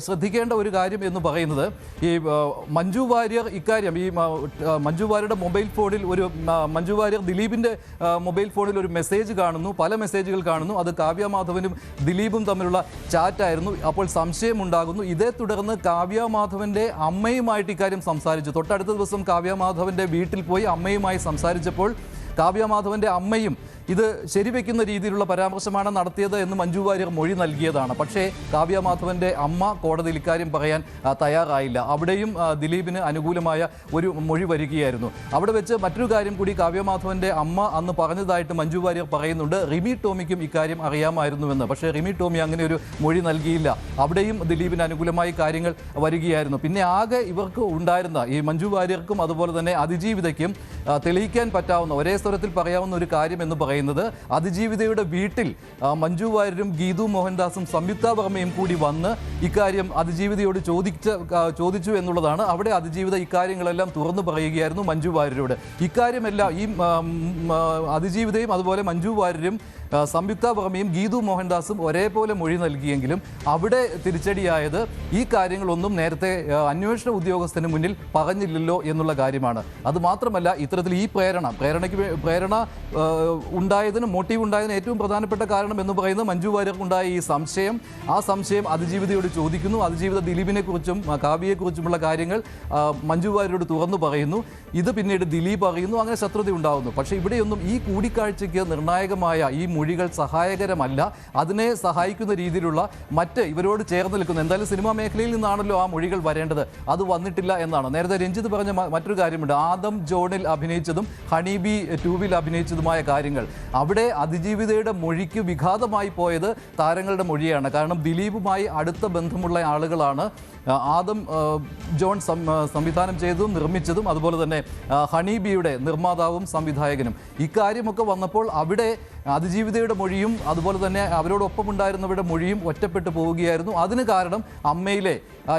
ശ്രദ്ധിക്കേണ്ട ഒരു കാര്യം എന്ന് പറയുന്നത് ഈ മഞ്ജു വാര്യർ ഇക്കാര്യം മഞ്ജു വാര്യരുടെ മൊബൈൽ ഫോണിൽ മഞ്ജു വാര്യർ ദിലീപിൻ്റെ മൊബൈൽ ഫോണിൽ ഒരു മെസ്സേജ് കാണുന്നു, പല മെസ്സേജുകൾ കാണുന്നു. അത് കാവ്യ മാധവനും ദിലീപും തമ്മിലുള്ള ചാറ്റായിരുന്നു. അപ്പോൾ സംശയമുണ്ടാകുന്നു. ഇതേ തുടർന്ന് കാവ്യ മാധവൻ്റെ അമ്മയുമായിട്ട് ഇക്കാര്യം സംസാരിച്ചു. തൊട്ടടുത്ത ദിവസം കാവ്യ മാധവൻ്റെ വീട്ടിൽ പോയി അമ്മയുമായി സംസാരിച്ചപ്പോൾ കാവ്യ മാധവൻ്റെ അമ്മയും ഇത് ശരിവെക്കുന്ന രീതിയിലുള്ള പരാമർശമാണ് നടത്തിയത് എന്ന് മഞ്ജു വാര്യർ മൊഴി നൽകിയതാണ്. പക്ഷേ കാവ്യ മാധവൻ്റെ അമ്മ കോടതിയിൽ ഇക്കാര്യം പറയാൻ തയ്യാറായില്ല. അവിടെയും ദിലീപിന് അനുകൂലമായ ഒരു മൊഴി വരികയായിരുന്നു. അവിടെ വെച്ച് മറ്റൊരു കാര്യം കൂടി കാവ്യ മാധവൻ്റെ അമ്മ അന്ന് പറഞ്ഞതായിട്ട് മഞ്ജു വാര്യർ പറയുന്നുണ്ട്. റിമി ടോമിക്കും ഇക്കാര്യം അറിയാമായിരുന്നുവെന്ന്. പക്ഷേ റിമി ടോമി അങ്ങനെ ഒരു മൊഴി നൽകിയില്ല. അവിടെയും ദിലീപിന് അനുകൂലമായി കാര്യങ്ങൾ വരികയായിരുന്നു. പിന്നെ ആകെ ഇവർക്ക് ഉണ്ടായിരുന്ന ഈ മഞ്ജു വാര്യർക്കും അതുപോലെ തന്നെ അതിജീവിതയ്ക്കും തെളിയിക്കാൻ പറ്റാവുന്ന, ഒരേ സ്വരത്തിൽ പറയാവുന്ന ഒരു കാര്യം എന്ന് പറയുന്നത് അതിജീവിതയുടെ വീട്ടിൽ മഞ്ജു വാര്യരും ഗീതു മോഹൻദാസും സംയുക്ത വർമ്മയും കൂടി വന്ന് ഇക്കാര്യം അതിജീവിതയോട് ചോദിച്ചു എന്നുള്ളതാണ്. അവിടെ അതിജീവിത ഇക്കാര്യങ്ങളെല്ലാം തുറന്നു പറയുകയായിരുന്നു മഞ്ജു വാര്യരോട്. ഇക്കാര്യമെല്ലാം ഈ അതിജീവിതയും അതുപോലെ മഞ്ജു വാര്യരും സംയുക്ത വർമ്മയും ഗീതു മോഹൻദാസും ഒരേപോലെ മൊഴി നൽകിയെങ്കിലും അവിടെ തിരിച്ചടിയായത് ഈ കാര്യങ്ങളൊന്നും നേരത്തെ അന്വേഷണ ഉദ്യോഗസ്ഥന് മുന്നിൽ പറഞ്ഞില്ലല്ലോ എന്നുള്ള കാര്യമാണ്. അതുമാത്രമല്ല, ഇത്തരത്തിൽ ഈ പ്രേരണ ഉണ്ടായതിന്, മോട്ടീവ് ഉണ്ടായതിന് ഏറ്റവും പ്രധാനപ്പെട്ട കാരണം എന്ന് പറയുന്നത് മഞ്ജു വാര്യർക്കുണ്ടായ ഈ സംശയം. ആ സംശയം അതിജീവിതയോട് ചോദിക്കുന്നു. അതിജീവിത ദിലീപിനെക്കുറിച്ചും കാവ്യയെക്കുറിച്ചുമുള്ള കാര്യങ്ങൾ മഞ്ജു വാര്യരോട് തുറന്നു പറയുന്നു. ഇത് പിന്നീട് ദിലീപ് അറിയുന്നു. അങ്ങനെ ശത്രുത ഉണ്ടാകുന്നു. പക്ഷേ ഇവിടെയൊന്നും ഈ കൂടിക്കാഴ്ചയ്ക്ക് നിർണായകമായ ഈ മൊഴികൾ സഹായകരമല്ല. അതിനെ സഹായിക്കുന്ന രീതിയിലുള്ള ഇവരോട് ചേർന്ന് നിൽക്കുന്ന, എന്തായാലും സിനിമാ മേഖലയിൽ നിന്നാണല്ലോ ആ മൊഴികൾ വരേണ്ടത്, അത് വന്നിട്ടില്ല എന്നാണ്. നേരത്തെ രഞ്ജിത്ത് പറഞ്ഞ മറ്റൊരു കാര്യമുണ്ട്. ആദം ജോണിൽ അഭിനയിച്ചതും ഹണീബി 2-വിൽ അഭിനയിച്ചതുമായ കാര്യങ്ങൾ, അവിടെ അതിജീവിതയുടെ മൊഴിക്ക് വിഘാതമായി പോയത് താരങ്ങളുടെ മൊഴിയാണ്. കാരണം ദിലീപുമായി അടുത്ത ബന്ധമുള്ള ആളുകളാണ് ആദം ജോൺ സംവിധാനം ചെയ്തതും നിർമ്മിച്ചതും അതുപോലെ തന്നെ ഹണീബിയുടെ നിർമ്മാതാവും സംവിധായകനും. ഇക്കാര്യമൊക്കെ വന്നപ്പോൾ അവിടെ അതിജീവിതയുടെ മൊഴിയും അതുപോലെ തന്നെ അവരോടൊപ്പം ഉണ്ടായിരുന്നവരുടെ മൊഴിയും ഒറ്റപ്പെട്ടു പോവുകയായിരുന്നു. അതിന് കാരണം അമ്മയിലെ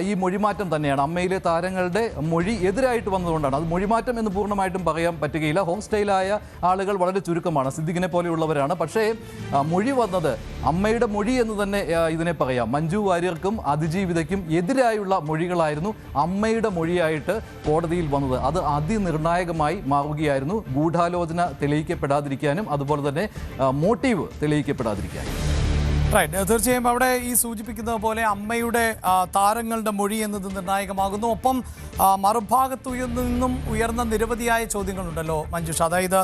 ഈ മൊഴിമാറ്റം തന്നെയാണ്. അമ്മയിലെ താരങ്ങളുടെ മൊഴി എതിരായിട്ട് വന്നതുകൊണ്ടാണ്. അത് മൊഴിമാറ്റം എന്ന് പൂർണ്ണമായിട്ടും പറയാൻ പറ്റുകയില്ല. ഹോം സ്റ്റൈലായ ആളുകൾ വളരെ ചുരുക്കമാണ്, സിദ്ദിഖിനെ പോലെയുള്ളവരാണ്. പക്ഷേ മൊഴി വന്നത് അമ്മയുടെ മൊഴി എന്ന് തന്നെ ഇതിനെ പറയാം. മഞ്ജു വാര്യർക്കും അതിജീവിതയ്ക്കും എതിരായുള്ള മൊഴികളായിരുന്നു അമ്മയുടെ മൊഴിയായിട്ട് കോടതിയിൽ വന്നത്. അത് അതിനിർണായകമായി മാറുകയായിരുന്നു, ഗൂഢാലോചന തെളിയിക്കപ്പെടാതിരിക്കാനും അതുപോലെ തന്നെ മോട്ടീവ് തെളിയിക്കപ്പെടാതിരിക്കാനും. റൈറ്റ്, തീർച്ചയായും അവിടെ ഈ സൂചിപ്പിക്കുന്നത് പോലെ അമ്മയുടെ താരങ്ങളുടെ മൊഴി എന്നത് നിർണായകമാകുന്നു. ഒപ്പം മറുഭാഗത്തു നിന്നും ഉയർന്ന നിരവധിയായ ചോദ്യങ്ങളുണ്ടല്ലോ മഞ്ജുഷ. അതായത്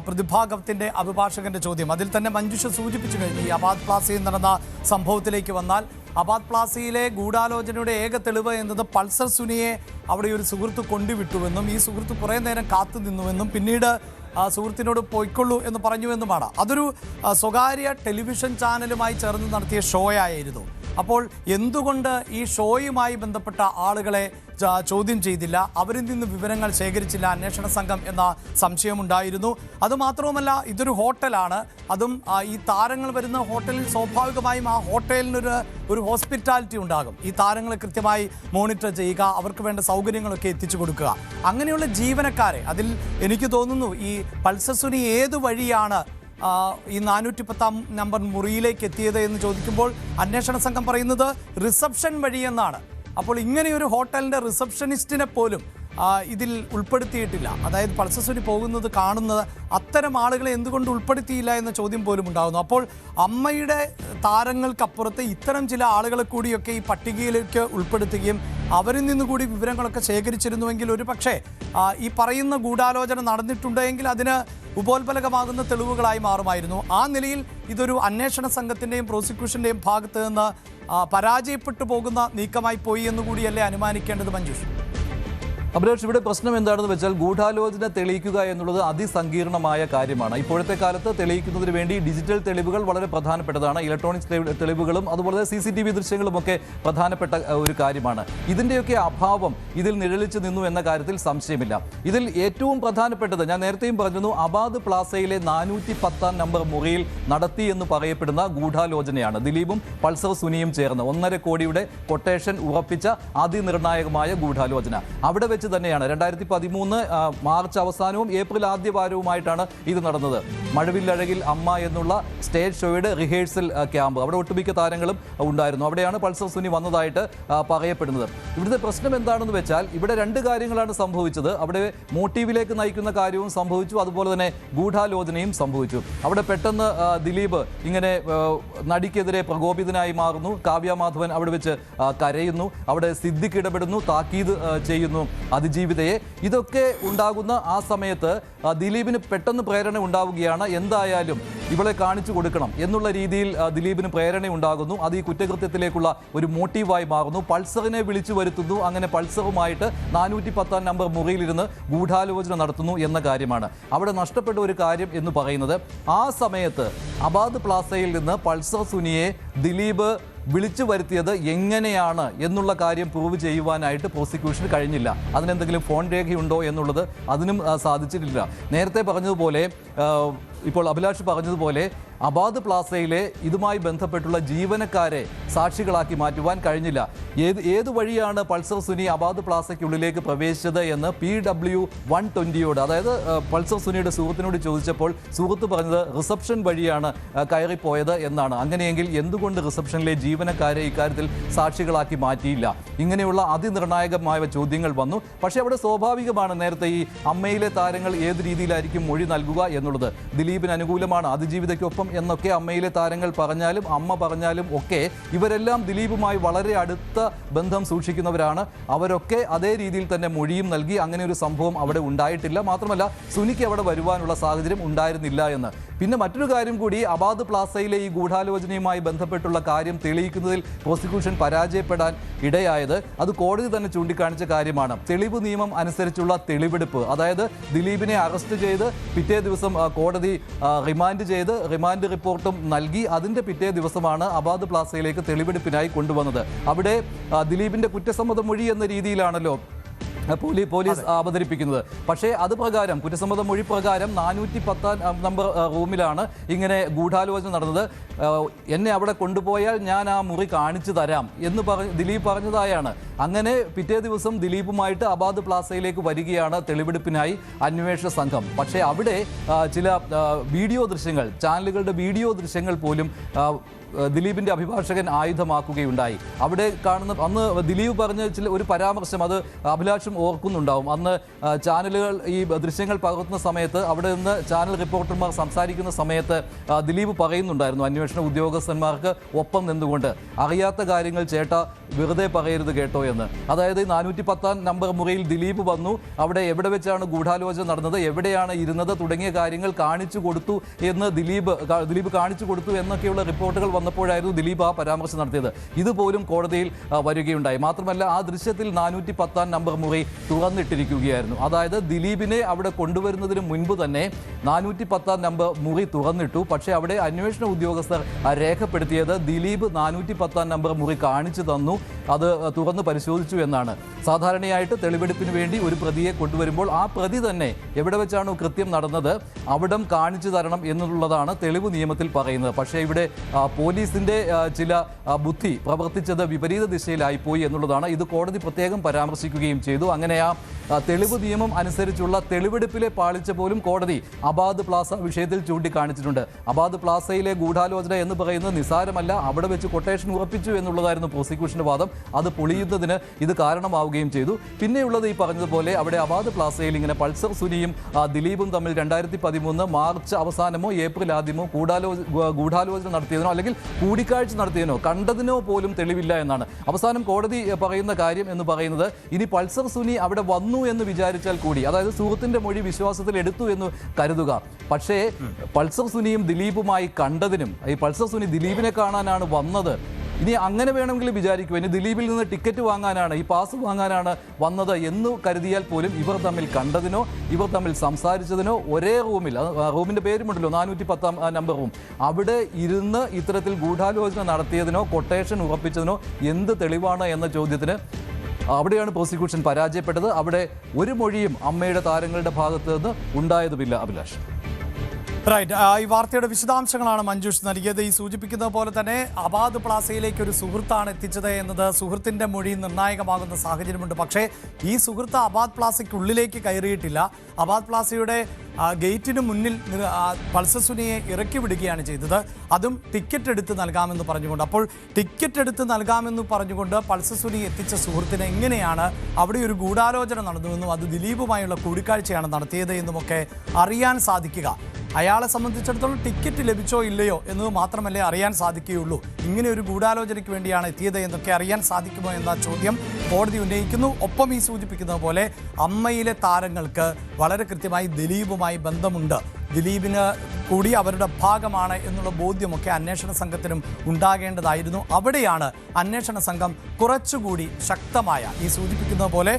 പ്രതിഭാഗത്തിൻ്റെ അഭിഭാഷകന്റെ ചോദ്യം, അതിൽ തന്നെ മഞ്ജുഷ സൂചിപ്പിച്ചു കഴിഞ്ഞു. ഈ അബാദ് പ്ലാസയിൽ നടന്ന സംഭവത്തിലേക്ക് വന്നാൽ, അബാദ് പ്ലാസയിലെ ഗൂഢാലോചനയുടെ ഏക തെളിവ് എന്നത് പൾസർ സുനിയെ അവിടെ ഒരു സുഹൃത്ത് കൊണ്ടുവിട്ടുവെന്നും ഈ സുഹൃത്ത് കുറേ നേരം കാത്തു നിന്നുവെന്നും പിന്നീട് സുഹൃത്തിനോട് പോയിക്കൊള്ളൂ എന്ന് പറഞ്ഞുവെന്നുമാണ്. അതൊരു സ്വകാര്യ ടെലിവിഷൻ ചാനലുമായി ചേർന്ന് നടത്തിയ ഷോയായിരുന്നു. അപ്പോൾ എന്തുകൊണ്ട് ഈ ഷോയുമായി ബന്ധപ്പെട്ട ആളുകളെ ചോദ്യം ചെയ്തില്ല, അവരിൽ നിന്ന് വിവരങ്ങൾ ശേഖരിച്ചില്ല അന്വേഷണ സംഘം എന്ന സംശയമുണ്ടായിരുന്നു. അതുമാത്രവുമല്ല, ഇതൊരു ഹോട്ടലാണ്. അതും ഈ താരങ്ങൾ വരുന്ന ഹോട്ടലിൽ സ്വാഭാവികമായും ആ ഹോട്ടലിനൊരു ഹോസ്പിറ്റാലിറ്റി ഉണ്ടാകും. ഈ താരങ്ങളെ കൃത്യമായി മോണിറ്റർ ചെയ്യുക, അവർക്ക് വേണ്ട സൗകര്യങ്ങളൊക്കെ എത്തിച്ചു കൊടുക്കുക. അങ്ങനെയുള്ള ജീവനക്കാരെ, അതിൽ എനിക്ക് തോന്നുന്നു ഈ പൾസർ സുനി ഏതു വഴിയാണ് ഈ 410 നമ്പർ മുറിയിലേക്ക് എത്തിയത് എന്ന് ചോദിക്കുമ്പോൾ അന്വേഷണ സംഘം പറയുന്നത് റിസപ്ഷൻ വഴിയെന്നാണ്. അപ്പോൾ ഇങ്ങനെയൊരു ഹോട്ടലിൻ്റെ റിസപ്ഷനിസ്റ്റിനെ പോലും ഇതിൽ ഉൾപ്പെടുത്തിയിട്ടില്ല. അതായത് പൾസർ സുനി പോകുന്നത് കാണുന്നത് അത്തരം ആളുകളെ എന്തുകൊണ്ട് ഉൾപ്പെടുത്തിയില്ല എന്ന ചോദ്യം പോലും ഉണ്ടാകുന്നു. അപ്പോൾ അമ്മയുടെ താരങ്ങൾക്കപ്പുറത്ത് ഇത്തരം ചില ആളുകളെ കൂടിയൊക്കെ ഈ പട്ടികയിലേക്ക് ഉൾപ്പെടുത്തുകയും അവരിൽ നിന്നുകൂടി വിവരങ്ങളൊക്കെ ശേഖരിച്ചിരുന്നുവെങ്കിൽ ഒരു പക്ഷേ ഈ പറയുന്ന ഗൂഢാലോചന നടന്നിട്ടുണ്ടെങ്കിൽ അതിന് ഉപോത്ബലകമാകുന്ന തെളിവുകളായി മാറുമായിരുന്നു. ആ നിലയിൽ ഇതൊരു അന്വേഷണ സംഘത്തിൻ്റെയും പ്രോസിക്യൂഷൻ്റെയും ഭാഗത്ത് നിന്ന് പരാജയപ്പെട്ടു പോകുന്ന നീക്കമായി പോയി എന്നുകൂടിയല്ലേ അനുമാനിക്കേണ്ടത് മഞ്ജുഷ്? അഭിലാഷ്, ഇവിടെ പ്രശ്നം എന്താണെന്ന് വെച്ചാൽ ഗൂഢാലോചന തെളിയിക്കുക എന്നുള്ളത് അതിസങ്കീർണമായ കാര്യമാണ്. ഇപ്പോഴത്തെ കാലത്ത് തെളിയിക്കുന്നതിന് വേണ്ടി ഡിജിറ്റൽ തെളിവുകൾ വളരെ പ്രധാനപ്പെട്ടതാണ്. ഇലക്ട്രോണിക്സ് തെളിവുകളും അതുപോലെ CCTV ദൃശ്യങ്ങളുമൊക്കെ പ്രധാനപ്പെട്ട ഒരു കാര്യമാണ്. ഇതിൻ്റെയൊക്കെ അഭാവം ഇതിൽ നിഴലിച്ചു നിന്നു എന്ന കാര്യത്തിൽ സംശയമില്ല. ഇതിൽ ഏറ്റവും പ്രധാനപ്പെട്ടത്, ഞാൻ നേരത്തെയും പറഞ്ഞിരുന്നു, അബാദ് പ്ലാസയിലെ 410 നമ്പർ മുറിയിൽ നടത്തി എന്ന് പറയപ്പെടുന്ന ഗൂഢാലോചനയാണ്. ദിലീപും പൾസർ സുനിയും ചേർന്ന് 1.5 കോടിയുടെ കൊട്ടേഷൻ ഉറപ്പിച്ച അതിനിർണായകമായ ഗൂഢാലോചന. അവിടെ വെച്ച് വെച്ച് തന്നെയാണ് 2013 മാർച്ച് അവസാനവും ഏപ്രിൽ ആദ്യ വാരവുമായിട്ടാണ് ഇത് നടന്നത്. മഴവില്ലഴകിൽ അമ്മ എന്നുള്ള സ്റ്റേജ് ഷോയുടെ റിഹേഴ്സൽ ക്യാമ്പ്, അവിടെ ഒട്ടുമിക്ക താരങ്ങളും ഉണ്ടായിരുന്നു. അവിടെയാണ് പൾസർ സുനി വന്നതായിട്ട് പറയപ്പെടുന്നത്. ഇവിടുത്തെ പ്രശ്നം എന്താണെന്ന് വെച്ചാൽ ഇവിടെ രണ്ട് കാര്യങ്ങളാണ് സംഭവിച്ചത്. അവിടെ മോട്ടീവിലേക്ക് നയിക്കുന്ന കാര്യവും സംഭവിച്ചു, അതുപോലെ തന്നെ ഗൂഢാലോചനയും സംഭവിച്ചു. അവിടെ പെട്ടെന്ന് ദിലീപ് ഇങ്ങനെ നടിക്കെതിരെ പ്രകോപിതനായി മാറുന്നു. കാവ്യ മാധവൻ അവിടെ വെച്ച് കരയുന്നു. അവിടെ സിദ്ദിഖ് ഇടപെടുന്നു, താക്കീത് ചെയ്യുന്നു അതിജീവിതയെ. ഇതൊക്കെ ഉണ്ടാകുന്ന ആ സമയത്ത് ദിലീപിന് പെട്ടെന്ന് പ്രേരണ ഉണ്ടാവുകയാണ്. എന്തായാലും ഇവളെ കാണിച്ചു കൊടുക്കണം എന്നുള്ള രീതിയിൽ ദിലീപിന് പ്രേരണ ഉണ്ടാകുന്നു. അത് ഈ കുറ്റകൃത്യത്തിലേക്കുള്ള ഒരു മോട്ടീവായി മാറുന്നു. പൾസറിനെ വിളിച്ചു വരുത്തുന്നു. അങ്ങനെ പൾസറുമായിട്ട് 410 നമ്പർ മുറിയിലിരുന്ന് ഗൂഢാലോചന നടത്തുന്നു എന്ന കാര്യമാണ് അവിടെ നഷ്ടപ്പെട്ട ഒരു കാര്യം എന്ന് പറയുന്നത്. ആ സമയത്ത് അബാദ് പ്ലാസയിൽ നിന്ന് പൾസർ സുനിയെ ദിലീപ് വിളിച്ചു വരുത്തിയത് എങ്ങനെയാണ് എന്നുള്ള കാര്യം പ്രൂവ് ചെയ്യുവാനായിട്ട് പ്രോസിക്യൂഷന് കഴിഞ്ഞില്ല. അതിനെന്തെങ്കിലും ഫോൺ രേഖയുണ്ടോ എന്നുള്ളത് അതിനും സാധിച്ചിട്ടില്ല. നേരത്തെ പറഞ്ഞതുപോലെ, ഇപ്പോൾ അഭിലാഷ് പറഞ്ഞതുപോലെ, അബാദ് പ്ലാസയിലെ ഇതുമായി ബന്ധപ്പെട്ടുള്ള ജീവനക്കാരെ സാക്ഷികളാക്കി മാറ്റുവാൻ കഴിഞ്ഞില്ല. ഏത് വഴിയാണ് പൾസർ സുനി അബാദ് പ്ലാസയ്ക്കുള്ളിലേക്ക് പ്രവേശിച്ചത് എന്ന് PW120യോട്, അതായത് പൾസർ സുനിയുടെ സുഹൃത്തിനോട് ചോദിച്ചപ്പോൾ സുഹൃത്ത് പറഞ്ഞത് റിസപ്ഷൻ വഴിയാണ് കയറിപ്പോയത് എന്നാണ്. അങ്ങനെയെങ്കിൽ എന്തുകൊണ്ട് റിസപ്ഷനിലെ ജീവനക്കാരെ ഇക്കാര്യത്തിൽ സാക്ഷികളാക്കി മാറ്റിയില്ല? ഇങ്ങനെയുള്ള അതിനിർണായകമായ ചോദ്യങ്ങൾ വന്നു. പക്ഷേ അവിടെ സ്വാഭാവികമാണ്, നേരത്തെ ഈ അമ്മയിലെ താരങ്ങൾ ഏത് രീതിയിലായിരിക്കും മൊഴി നൽകുക എന്നുള്ളത്. ദിലീപിന് അനുകൂലമാണ്, അതിജീവിതയ്ക്കൊപ്പം എന്നൊക്കെ അമ്മയിലെ താരങ്ങൾ പറഞ്ഞാലും അമ്മ പറഞ്ഞാലും ഒക്കെ ഇവരെല്ലാം ദിലീപുമായി വളരെ അടുത്ത ബന്ധം സൂക്ഷിക്കുന്നവരാണ്. അവരൊക്കെ അതേ രീതിയിൽ തന്നെ മൊഴിയും നൽകി. അങ്ങനെ ഒരു സംഭവം അവിടെ ഉണ്ടായിട്ടില്ല. മാത്രമല്ല സുനിക്ക് അവിടെ വരുവാനുള്ള സാഹചര്യം ഉണ്ടായിരുന്നില്ല എന്ന്. പിന്നെ മറ്റൊരു കാര്യം കൂടി, അബാദ് പ്ലാസയിലെ ഈ ഗൂഢാലോചനയുമായി ബന്ധപ്പെട്ടുള്ള കാര്യം തെളിയിക്കുന്നതിൽ പ്രോസിക്യൂഷൻ പരാജയപ്പെടാൻ ഇടയായത് അത് കോടതി തന്നെ ചൂണ്ടിക്കാണിച്ച കാര്യമാണ്. തെളിവ് നിയമം അനുസരിച്ചുള്ള തെളിവെടുപ്പ്, അതായത് ദിലീപിനെ അറസ്റ്റ് ചെയ്ത് പിറ്റേ ദിവസം കോടതി റിമാൻഡ് ചെയ്ത് റിമാൻഡ് റിപ്പോർട്ടും നൽകി. അതിൻ്റെ പിറ്റേ ദിവസമാണ് അബാദ് പ്ലാസയിലേക്ക് തെളിവെടുപ്പിനായി കൊണ്ടുവന്നത്. അവിടെ ദിലീപിൻ്റെ കുറ്റസമ്മത മൊഴി എന്ന രീതിയിലാണല്ലോ പോലീസ് അവതരിപ്പിക്കുന്നത്. പക്ഷേ അത് പ്രകാരം, കുറ്റസമ്മത മൊഴി പ്രകാരം 410 നമ്പർ റൂമിലാണ് ഇങ്ങനെ ഗൂഢാലോചന നടന്നത്. എന്നെ അവിടെ കൊണ്ടുപോയാൽ ഞാൻ ആ മുറി കാണിച്ചു തരാം എന്ന് ദിലീപ് പറഞ്ഞതായാണ്. അങ്ങനെ പിറ്റേ ദിവസം ദിലീപുമായിട്ട് അബാദ് പ്ലാസയിലേക്ക് വരികയാണ് തെളിവെടുപ്പിനായി അന്വേഷണ സംഘം. പക്ഷേ അവിടെ ചില വീഡിയോ ദൃശ്യങ്ങൾ, ചാനലുകളുടെ വീഡിയോ ദൃശ്യങ്ങൾ പോലും ദിലീപിൻ്റെ അഭിഭാഷകൻ ആയുധമാക്കുകയുണ്ടായി. അവിടെ കാണുന്ന, അന്ന് ദിലീപ് പറഞ്ഞ ഒരു പരാമർശം അത് അഭിലാഷും ഓർക്കുന്നുണ്ടാവും. അന്ന് ചാനലുകൾ ഈ ദൃശ്യങ്ങൾ പകർത്തുന്ന സമയത്ത് അവിടെ നിന്ന് ചാനൽ റിപ്പോർട്ടർമാർ സംസാരിക്കുന്ന സമയത്ത് ദിലീപ് പറയുന്നുണ്ടായിരുന്നു അന്വേഷണ ഉദ്യോഗസ്ഥന്മാർക്ക് ഒപ്പം നിന്നുകൊണ്ട്, അറിയാത്ത കാര്യങ്ങൾ ചേട്ടാ വെറുതെ പറയരുത് കേട്ടോ എന്ന്. അതായത് 410 നമ്പർ മുറിയിൽ ദിലീപ് വന്നു, അവിടെ എവിടെ വെച്ചാണ് ഗൂഢാലോചന നടന്നത്, എവിടെയാണ് ഇരുന്നത് തുടങ്ങിയ കാര്യങ്ങൾ കാണിച്ചു കൊടുത്തു എന്ന് ദിലീപ് കാണിച്ചു കൊടുത്തു എന്നൊക്കെയുള്ള റിപ്പോർട്ടുകൾ വന്നപ്പോഴായിരുന്നു ദിലീപ് ആ പരാമർശം നടത്തിയത്. ഇതുപോലും കോടതിയിൽ വരികയുണ്ടായി. മാത്രമല്ല ആ ദൃശ്യത്തിൽ 410 നമ്പർ മുറി തുറന്നിട്ടിരിക്കുകയായിരുന്നു. അതായത് ദിലീപിനെ അവിടെ കൊണ്ടുവരുന്നതിന് മുൻപ് തന്നെ 410 നമ്പർ മുറി തുറന്നിട്ടു. പക്ഷേ അവിടെ അന്വേഷണ ഉദ്യോഗസ്ഥർ രേഖപ്പെടുത്തിയത് ദിലീപ് 410 നമ്പർ മുറി കാണിച്ചു തന്നു, അത് തുറന്ന് പരിശോധിച്ചു എന്നാണ്. സാധാരണയായിട്ട് തെളിവെടുപ്പിന് വേണ്ടി ഒരു പ്രതിയെ കൊണ്ടുവരുമ്പോൾ ആ പ്രതി തന്നെ എവിടെ വെച്ചാണോ കൃത്യം നടന്നത് അവിടം കാണിച്ചു തരണം എന്നുള്ളതാണ് തെളിവ് നിയമത്തിൽ പറയുന്നത്. പക്ഷേ ഇവിടെ പോലീസിൻ്റെ ചില ബുദ്ധി പ്രവർത്തിച്ചത് വിപരീത ദിശയിലായിപ്പോയി എന്നുള്ളതാണ്. ഇത് കോടതി പ്രത്യേകം പരാമർശിക്കുകയും ചെയ്തു. അങ്ങനെ ആ തെളിവ് നിയമം അനുസരിച്ചുള്ള തെളിവെടുപ്പിലെ പാളിച്ച പോലും കോടതി അബാദ് പ്ലാസ വിഷയത്തിൽ ചൂണ്ടിക്കാണിച്ചിട്ടുണ്ട്. അബാദ് പ്ലാസയിലെ ഗൂഢാലോചന എന്ന് പറയുന്നത് നിസാരമല്ല, അവിടെ വെച്ച് കൊട്ടേഷൻ ഉറപ്പിച്ചു എന്നുള്ളതായിരുന്നു പ്രോസിക്യൂഷന്റെ വാദം. അത് പൊളിയുന്നതിന് ഇത് കാരണമാവുകയും ചെയ്തു. പിന്നെയുള്ളത് ഈ പറഞ്ഞതുപോലെ അവിടെ അബാദ് പ്ലാസയിൽ ഇങ്ങനെ പൾസർ സുനിയും ദിലീപും തമ്മിൽ 2013 മാർച്ച് അവസാനമോ ഏപ്രിൽ ആദ്യമോ ഗൂഢാലോചന നടത്തിയതിനോ അല്ലെങ്കിൽ കൂടിക്കാഴ്ച നടത്തിയതിനോ കണ്ടതിനോ പോലും തെളിവില്ല എന്നാണ്. അവസാനം കോടതി പറയുന്ന കാര്യം എന്ന് പറയുന്നത്, ഇനി പൾസർ സുനി അവിടെ വന്നു എന്ന് വിചാരിച്ചാൽ കൂടി, അതായത് സുഹൃത്തിന്റെ മൊഴി വിശ്വാസത്തിൽ എടുത്തു എന്ന് കരുതുക, പക്ഷേ പൾസർ സുനിയും ദിലീപുമായി കണ്ടതിനും ഈ പൾസർ സുനി ദിലീപിനെ കാണാനാണ് വന്നത്, ഇനി അങ്ങനെ വേണമെങ്കിൽ വിചാരിക്കും, ഇനി ദിലീപിൽ നിന്ന് ടിക്കറ്റ് വാങ്ങാനാണ്, ഈ പാസ് വാങ്ങാനാണ് വന്നത് എന്ന് കരുതിയാൽ പോലും ഇവർ തമ്മിൽ കണ്ടതിനോ ഇവർ തമ്മിൽ സംസാരിച്ചതിനോ ഒരേ റൂമിൽ, റൂമിൻ്റെ പേരുമുണ്ടല്ലോ 410 നമ്പർ റൂം, അവിടെ ഇരുന്ന് ഇത്തരത്തിൽ ഗൂഢാലോചന നടത്തിയതിനോ കൊട്ടേഷൻ ഉറപ്പിച്ചതിനോ എന്ത് തെളിവാണ് എന്ന ചോദ്യത്തിന് അവിടെയാണ് പ്രോസിക്യൂഷൻ പരാജയപ്പെട്ടത്. അവിടെ ഒരു മൊഴിയും അമ്മയുടെ താരങ്ങളുടെ ഭാഗത്ത് നിന്ന് ഉണ്ടായതുമില്ല. അഭിലാഷ്. റൈറ്റ്, ഈ വാർത്തയുടെ വിശദാംശങ്ങളാണ് മഞ്ജുഷ് നൽകിയത്. ഈ സൂചിപ്പിക്കുന്നത് പോലെ തന്നെ അബാദ് പ്ലാസയിലേക്ക് ഒരു സുഹൃത്താണ് എത്തിച്ചത് എന്നത് സുഹൃത്തിൻ്റെ മൊഴി നിർണായകമാകുന്ന സാഹചര്യമുണ്ട്. പക്ഷേ ഈ സുഹൃത്ത് അബാദ് പ്ലാസയ്ക്കുള്ളിലേക്ക് കയറിയിട്ടില്ല. അബാദ് പ്ലാസയുടെ ഗേറ്റിന് മുന്നിൽ പൾസസുനിയെ ഇറക്കി വിടുകയാണ് ചെയ്തത്. അതും ടിക്കറ്റ് എടുത്ത് നൽകാമെന്ന് പറഞ്ഞുകൊണ്ട്. അപ്പോൾ ടിക്കറ്റ് എടുത്ത് നൽകാമെന്ന് പറഞ്ഞുകൊണ്ട് പൾസസുനി എത്തിച്ച സുഹൃത്തിനെ എങ്ങനെയാണ് അവിടെ ഒരു ഗൂഢാലോചന നടന്നുവെന്നും അത് ദിലീപുമായുള്ള കൂടിക്കാഴ്ചയാണ് നടത്തിയത് എന്നുമൊക്കെ അറിയാൻ സാധിക്കുക. അയാളെ സംബന്ധിച്ചിടത്തോളം ടിക്കറ്റ് ലഭിച്ചോ ഇല്ലയോ എന്നത് മാത്രമല്ലേ അറിയാൻ സാധിക്കുകയുള്ളൂ. ഇങ്ങനെ ഒരു ഗൂഢാലോചനയ്ക്ക് വേണ്ടിയാണ് എത്തിയത് എന്നൊക്കെ അറിയാൻ സാധിക്കുമോ എന്ന ചോദ്യം കോടതി ഉന്നയിക്കുന്നു. ഒപ്പം ഈ സൂചിപ്പിക്കുന്നത് പോലെ അമ്മയിലെ താരങ്ങൾക്ക് വളരെ കൃത്യമായി ദിലീപുമായി ബന്ധമുണ്ട്, ദിലീപിന് കൂടി അവരുടെ ഭാഗമാണ് എന്നുള്ള ബോധ്യമൊക്കെ അന്വേഷണ സംഘത്തിനും ഉണ്ടാകേണ്ടതായിരുന്നു. അവിടെയാണ് അന്വേഷണ സംഘം കുറച്ചുകൂടി ശക്തമായ ഈ സൂചിപ്പിക്കുന്നത് പോലെ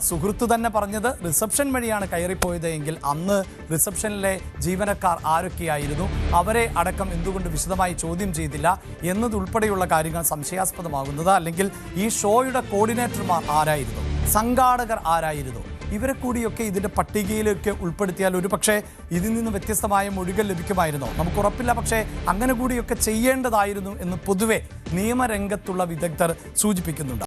സുഹൃത്ത് തന്നെ പറഞ്ഞത് റിസപ്ഷൻ വഴിയാണ് കയറിപ്പോയത് എങ്കിൽ അന്ന് റിസപ്ഷനിലെ ജീവനക്കാർ ആരൊക്കെയായിരുന്നു, അവരെ അടക്കം എന്തുകൊണ്ട് വിശദമായി ചോദ്യം ചെയ്തില്ല എന്നതുൾപ്പെടെയുള്ള കാര്യങ്ങൾ സംശയാസ്പദമാകുന്നത്. അല്ലെങ്കിൽ ഈ ഷോയുടെ കോർഡിനേറ്റർമാർ ആരായിരുന്നു, സംഘാടകർ ആരായിരുന്നു, ഇവരെ കൂടിയൊക്കെ ഇതിൻ്റെ പട്ടികയിലൊക്കെ ഉൾപ്പെടുത്തിയാൽ ഒരു പക്ഷേ ഇതിൽ നിന്ന് വ്യത്യസ്തമായ മൊഴികൾ ലഭിക്കുമായിരുന്നോ നമുക്ക് ഉറപ്പില്ല. പക്ഷേ അങ്ങനെ കൂടിയൊക്കെ ചെയ്യേണ്ടതായിരുന്നു എന്ന് പൊതുവെ നിയമരംഗത്തുള്ള വിദഗ്ധർ സൂചിപ്പിക്കുന്നുണ്ട്.